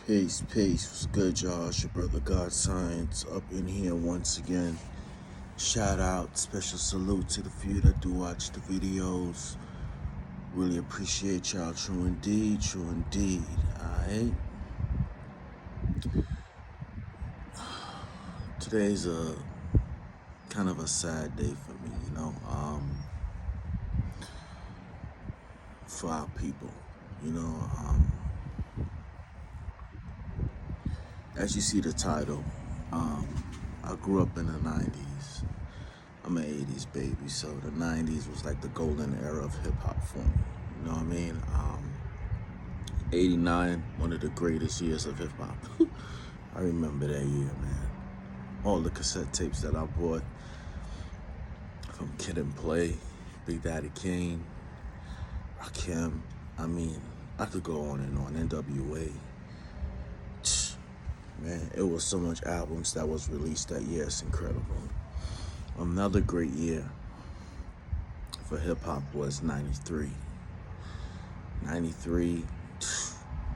Peace, peace. What's good, y'all? It's your brother God Science up in here once again. Shout out, special salute to the few that do watch the videos. Really appreciate y'all. True indeed, true indeed. Alright. Today's a kind of a sad day for me, for our people, as you see the title, I grew up in the 90s. I'm an 80s baby, so the 90s was like the golden era of hip-hop for me. You know what I mean? 89, one of the greatest years of hip-hop. I remember that year, man. All the cassette tapes that I bought from Kid and Play, Big Daddy Kane, Rakim. I mean, I could go on and on. NWA. Man, it was so much albums that was released that year. It's incredible. Another great year for hip-hop was 93. 93,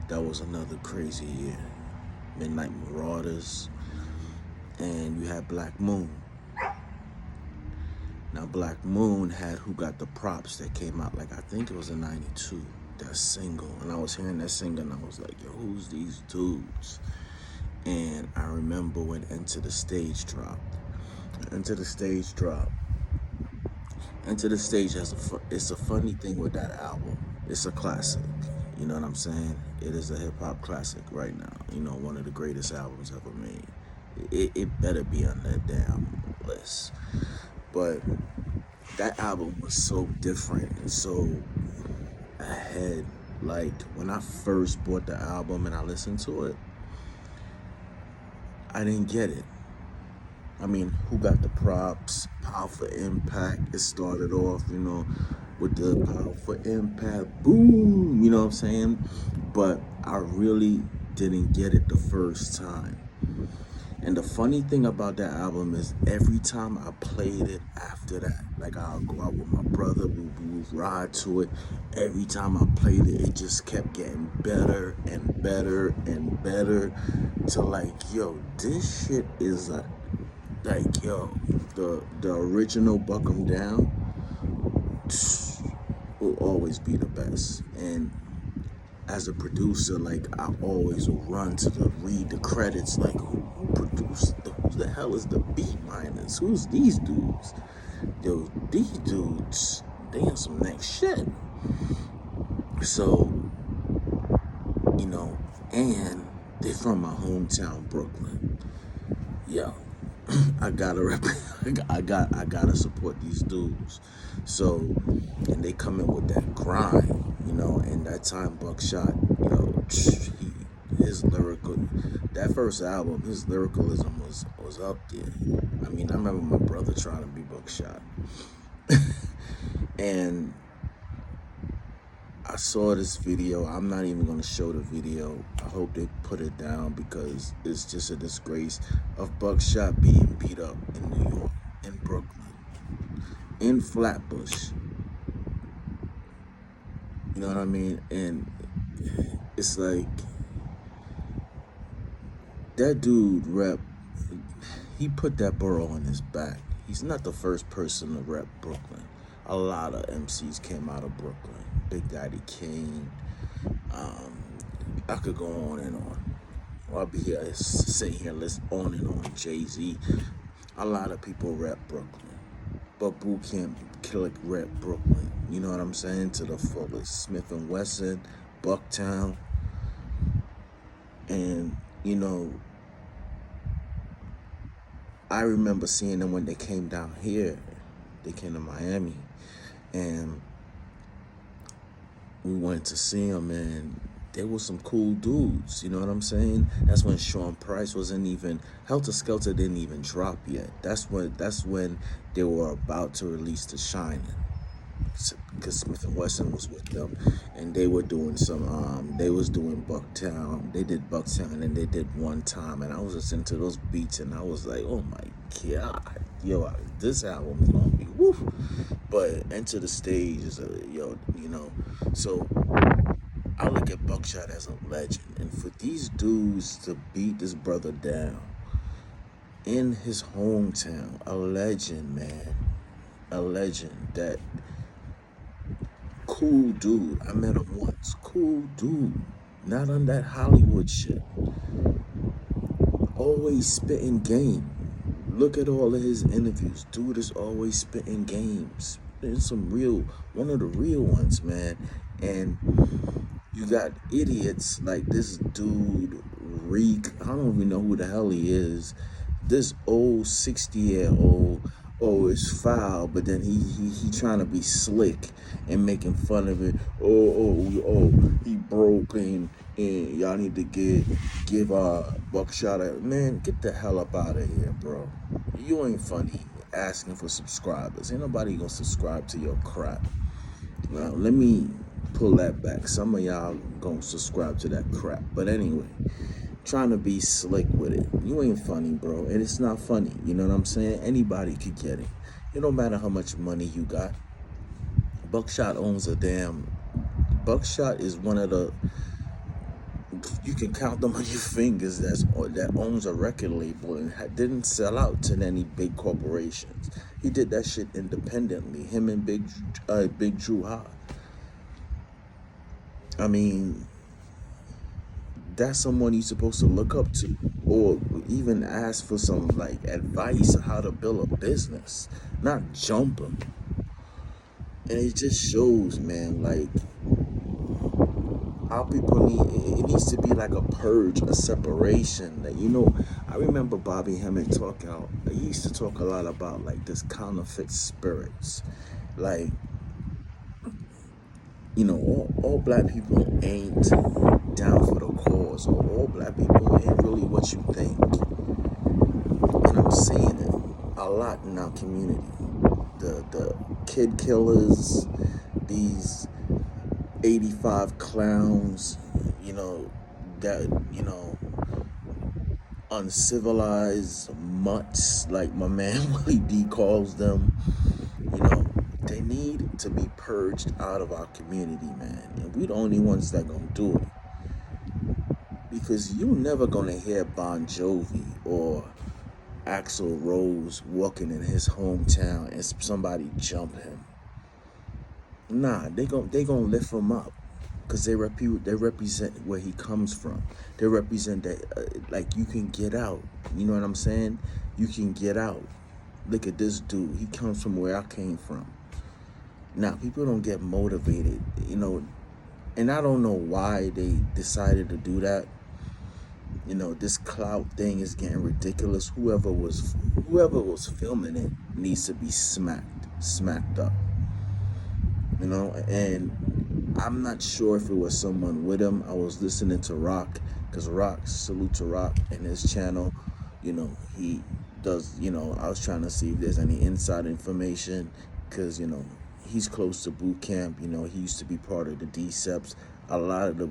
that was another crazy year. Midnight Marauders, and you had Black Moon. Now, Black Moon had Who Got the Props that came out, like, I think it was in 92, that single. And I was hearing that single, and I was like, yo, who's these dudes? And I remember when Enter the Stage dropped. Enter the Stage it's a funny thing with that album. It's a classic. You know what I'm saying? It is a hip-hop classic right now. You know, one of the greatest albums ever made. It better be on that damn list. But that album was so different and so ahead. Like, when I first bought the album and I listened to it, I didn't get it. I mean, Who Got the Props, Powerful Impact. It started off, with the Powerful Impact, boom, you know what I'm saying? But I really didn't get it the first time. And the funny thing about that album is every time I played it after that, like I'll go out with my brother, we would ride to it. Every time I played it, it just kept getting better and better and better. To like, yo, this shit is the original Buck 'em Down will always be the best. And as a producer, like, I always will run to read the credits, like, who produced, who the hell is the beat miners? Who's these dudes? Yo, these dudes, they on some next shit. So, and they're from my hometown, Brooklyn. Yo, I gotta support these dudes. So, and they come in with that grind, and that time Buckshot, his lyrical, that first album, his lyricalism was up there. I mean, I remember my brother trying to be Buckshot. And I saw this video. I'm not even going to show the video. I hope they put it down because it's just a disgrace of Buckshot being beat up in New York, in Brooklyn, in Flatbush. You know what I mean? And it's like, that dude he put that borough on his back. He's not the first person to rep Brooklyn. A lot of MCs came out of Brooklyn. Big Daddy Kane. I could go on and on. I'll be here, sit here, list on and on. Jay-Z. A lot of people rep Brooklyn. But Boot Camp Killer rep Brooklyn. You know what I'm saying? To the fullest. Smith and Wesson, Bucktown. And, I remember seeing them when they came down here. They came to Miami. And we went to see them, and they were some cool dudes. You know what I'm saying? That's when Sean Price wasn't even, Helter Skelter didn't even drop yet. That's when they were about to release The Shining. Because Smith and Wesson was with them, and they were doing they was doing Bucktown. They did Bucktown, and they did One Time, and I was listening to those beats, and I was like, oh my God, yo, this album's gonna be woof. But Enter the Stage is so I look at Buckshot as a legend, and for these dudes to beat this brother down in his hometown, a legend, man, a legend. That cool dude. I met him once. Cool dude, not on that Hollywood shit. Always spitting game. Look at all of his interviews. Dude is always spitting games. There's some real, one of the real ones, man. And you got idiots like this dude, Reek. I don't even know who the hell he is. This old 60-year-old, oh, it's foul, but then he trying to be slick and making fun of it. He broke and y'all need to give Buckshot a man. Get the hell up out of here, bro. You ain't funny asking for subscribers. Ain't nobody gonna subscribe to your crap. Now let me pull that back. Some of y'all gonna subscribe to that crap. But anyway, trying to be slick with it. You ain't funny, bro. And it's not funny. You know what I'm saying? Anybody could get it. It don't matter how much money you got. Buckshot owns a damn... Buckshot is one of the... You can count them on your fingers that owns a record label and didn't sell out to any big corporations. He did that shit independently. Him and Big Drew High. I mean, that's someone you're supposed to look up to, or even ask for some like advice on how to build a business, not jump them. And it just shows, man, like how people it needs to be like a purge, a separation. That, you know, I remember Bobby Hemmett he used to talk a lot about like this counterfeit spirits, like, you know, all black people ain't down for the cause, or all black people ain't really what you think. And I'm seeing it a lot in our community. The kid killers, these 85 clowns, you know, that, you know, uncivilized mutts, like my man Willie D calls them, you know, they need to be purged out of our community, man. And we the only ones that gonna do it. Because you're never gonna hear Bon Jovi or Axl Rose walking in his hometown and somebody jump him. Nah, they gonna lift him up, because they represent where he comes from. They represent that, like, you can get out. You know what I'm saying? You can get out. Look at this dude. He comes from where I came from. Now, people don't get motivated, you know, and I don't know why they decided to do that. You know, this clout thing is getting ridiculous. Whoever was filming it needs to be smacked up. You know, and I'm not sure if it was someone with him. I was listening to Rock, because salute to Rock and his channel. You know, he does, you know, I was trying to see if there's any inside information, because, you know, he's close to boot camp. You know, he used to be part of the DCEPs. A lot of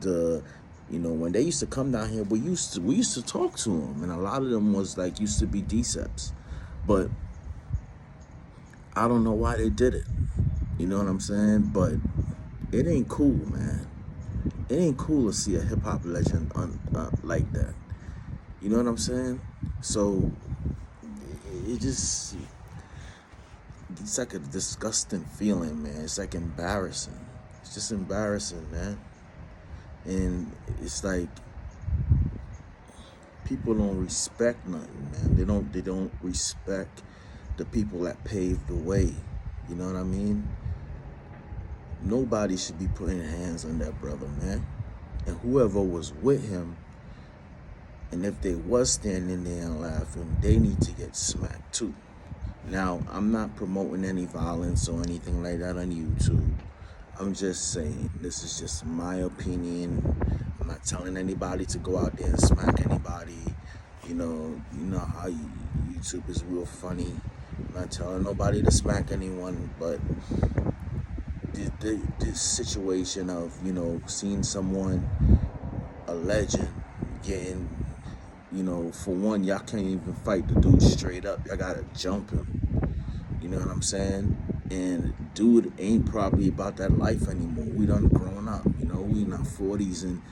the you know, when they used to come down here, we used to talk to them, and a lot of them was like used to be DCEPs, but I don't know why they did it. You know what I'm saying? But it ain't cool, man. It ain't cool to see a hip hop legend like that. You know what I'm saying? So it's like a disgusting feeling, man. It's like embarrassing. It's just embarrassing, man. And it's like people don't respect nothing, man. They don't respect the people that paved the way. You know what I mean? Nobody should be putting hands on that brother, man. And whoever was with him, and if they was standing there and laughing, they need to get smacked too. Now, I'm not promoting any violence or anything like that on YouTube. I'm just saying, this is just my opinion. I'm not telling anybody to go out there and smack anybody. You know how YouTube is real funny. I'm not telling nobody to smack anyone, but this situation of, you know, seeing someone, a legend, getting, you know, for one, y'all can't even fight the dude straight up. Y'all gotta jump him. You know what I'm saying? And dude ain't probably about that life anymore. We done grown up, you know. we in our 40s, and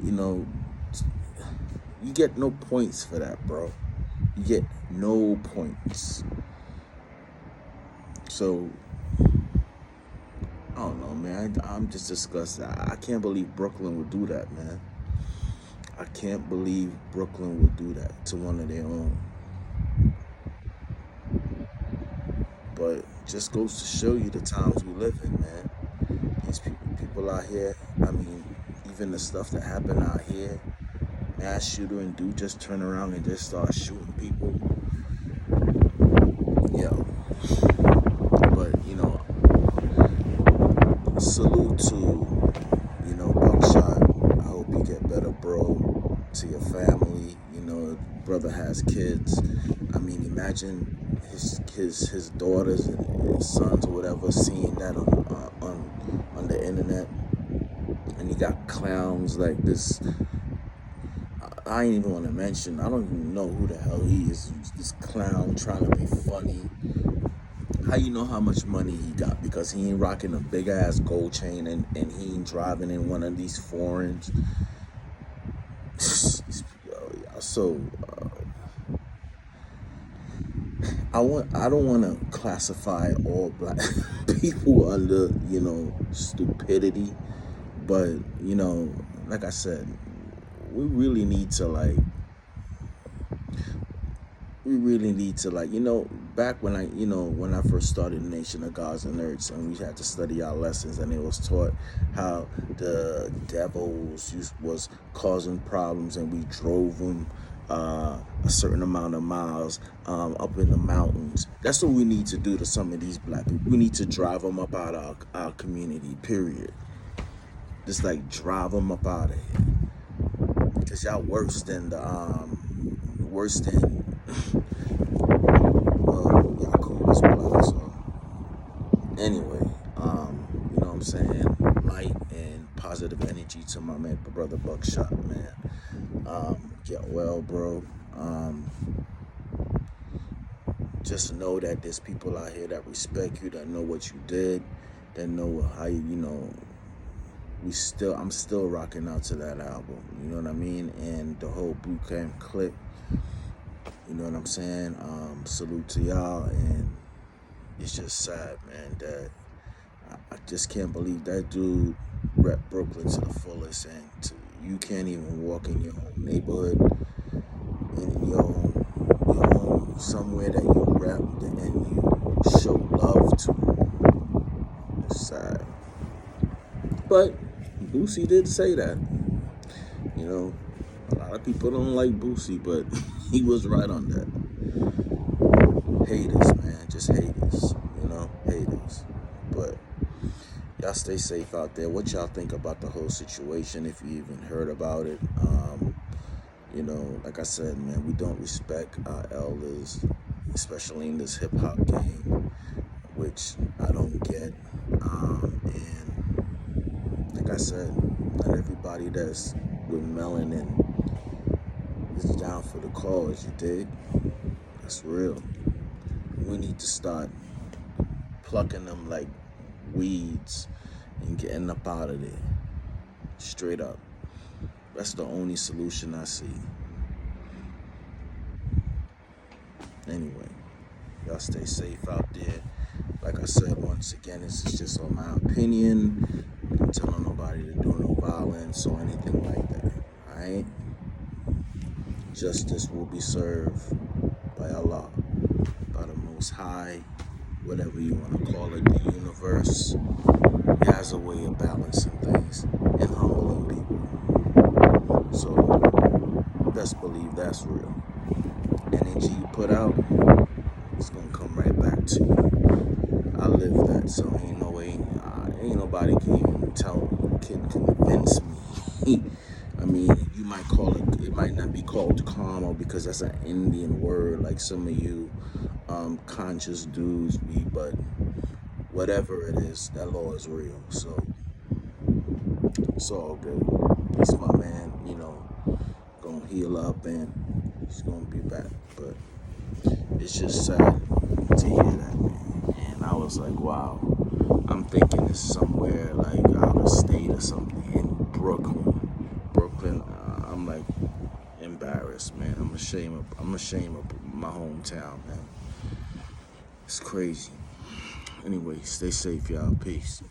you know, you get no points for that, bro. You get no points. So I don't know, man. I'm just disgusted. I can't believe Brooklyn would do that, man. I can't believe Brooklyn would do that to one of their own. But just goes to show you the times we live in, man. These people out here, I mean, even the stuff that happened out here, mass shooter and dude just turn around and just start shooting people. Yo. But, salute to, Buckshot. I hope you get better, bro. To your family. Brother has kids. I mean, imagine his daughters and his sons or whatever seeing that on the internet, and you got clowns like this. I ain't even want to mention. I don't even know who the hell he is. This clown trying to be funny. How you know how much money he got? Because he ain't rocking a big ass gold chain and he ain't driving in one of these foreigns. So I don't want to classify all black people under stupidity, but like I said, we really need to back when I first started Nation of Gods and Nerds, and we had to study our lessons, and it was taught how the devils was causing problems, and we drove them a certain amount of miles up in the mountains. That's what we need to do to some of these black people. We need to drive them up out of our community, period. Just drive them up out of here. Because y'all worse than Yakuba's blood. So anyway, you know what I'm saying? Light and positive energy to my man, brother Buckshot, man. Get well, bro. Just know that there's people out here that respect you, that know what you did, that know how I'm still rocking out to that album, you know what I mean? And the whole Boot Camp clip, you know what I'm saying? Salute to y'all, and it's just sad, man, that I just can't believe that dude rep Brooklyn to the fullest, and you can't even walk in your own neighborhood, in your home, somewhere that you rep and you show love to. It's sad. But Boosie did say that. A lot of people don't like Boosie, but he was right on that. Haters, man, just haters, haters. But y'all stay safe out there. What y'all think about the whole situation, if you even heard about it? Like I said, man, we don't respect our elders, especially in this hip-hop game, which I don't get. And like I said, not everybody that's with melanin is down for the cause, you dig? That's real. We need to start plucking them like weeds and getting up out of there. Straight up. That's the only solution I see. Anyway, y'all stay safe out there. Like I said, once again, this is just on my opinion. I'm not telling nobody to do no violence or anything like that. Alright? Justice will be served by Allah, by the Most High, whatever you want to call it, the universe. He has a way of balancing things and humbling people. So, best believe that's real. Energy you put out, it's going to come right back to you. I live that, so ain't no way, ain't nobody can even can convince me. I mean, you might call it might not be called karma because that's an Indian word, like some of you conscious dudes be, but whatever it is, that law is real, so it's all good. Peace, my man, gonna heal up and he's gonna be back, but it's just sad to hear that, man. And I was like, wow, I'm thinking it's somewhere like out of state or something, and Brooklyn. I'm like embarrassed, man. I'm ashamed of my hometown, man. It's crazy. Anyway, stay safe, y'all. Peace.